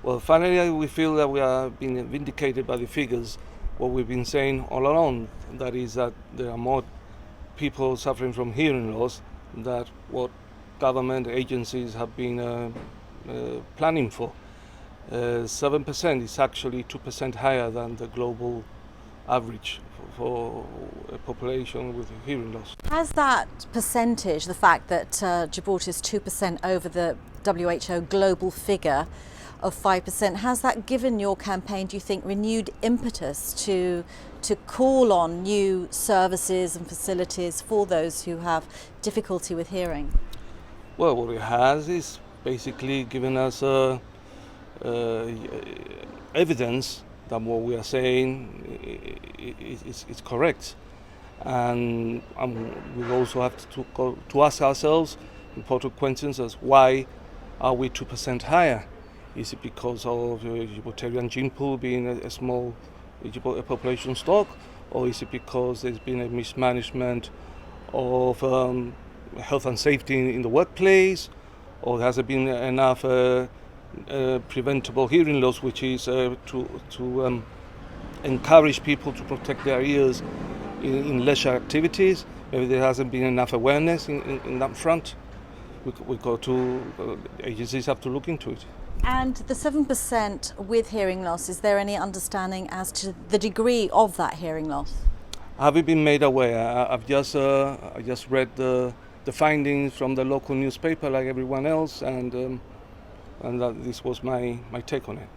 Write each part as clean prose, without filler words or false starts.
Well, finally, we feel that we are being vindicated by the figures, what we've been saying all along. That is that there are more people suffering from hearing loss than what government agencies have been planning for. 7% is actually 2% higher than the global average for a population with hearing loss. Has that percentage, the fact that Gibraltar is 2% over the WHO global figure of 5%, has that given your campaign, do you think, renewed impetus to call on new services and facilities for those who have difficulty with hearing? Well, what it has is basically given us evidence that what we are saying is correct, and we also have to ask ourselves important questions as why are we 2% higher? Is it because of Gibraltarian gene pool being a small population stock, or is it because there's been a mismanagement of health and safety in the workplace, or has there been enough preventable hearing loss, which is to encourage people to protect their ears in leisure activities? Maybe there hasn't been enough awareness in that front. Agencies have to look into it. And the 7% with hearing loss, is there any understanding as to the degree of that hearing loss? I haven't been made aware. I just read the findings from the local newspaper like everyone else, and this was my take on it.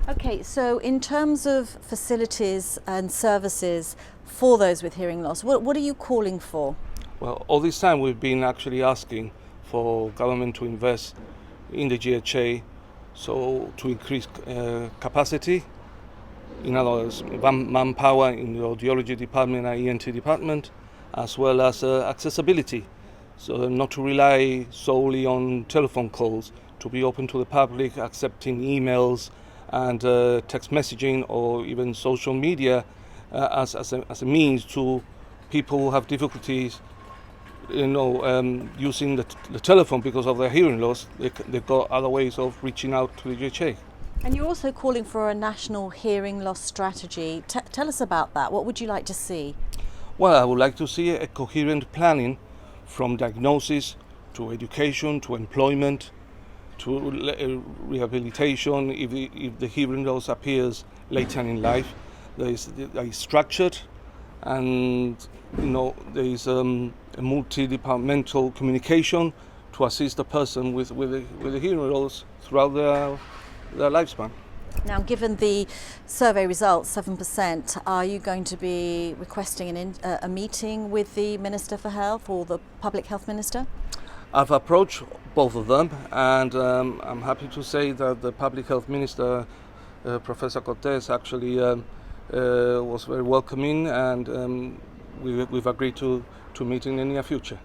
Okay, so in terms of facilities and services for those with hearing loss, what are you calling for? Well, all this time we've been actually asking for government to invest in the GHA, so to increase capacity, in other words, manpower in the audiology department and ENT department, as well as accessibility, so not to rely solely on telephone calls, to be open to the public, accepting emails and text messaging or even social media as a means to people who have difficulties using the telephone because of their hearing loss. They've got other ways of reaching out to the GHA. And you're also calling for a national hearing loss strategy. Tell us about that. What would you like to see? Well, I would like to see a coherent planning from diagnosis to education to employment to rehabilitation. If the hearing loss appears later in life, there is structured, and there is a multi-departmental communication to assist the person with the hearing loss throughout their lifespan. Now, given the survey results, 7%, are you going to be requesting a meeting with the Minister for Health or the Public Health Minister? I've approached both of them, and I'm happy to say that the Public Health Minister, Professor Cortes, actually was very welcoming, and we've agreed to meet in the near future.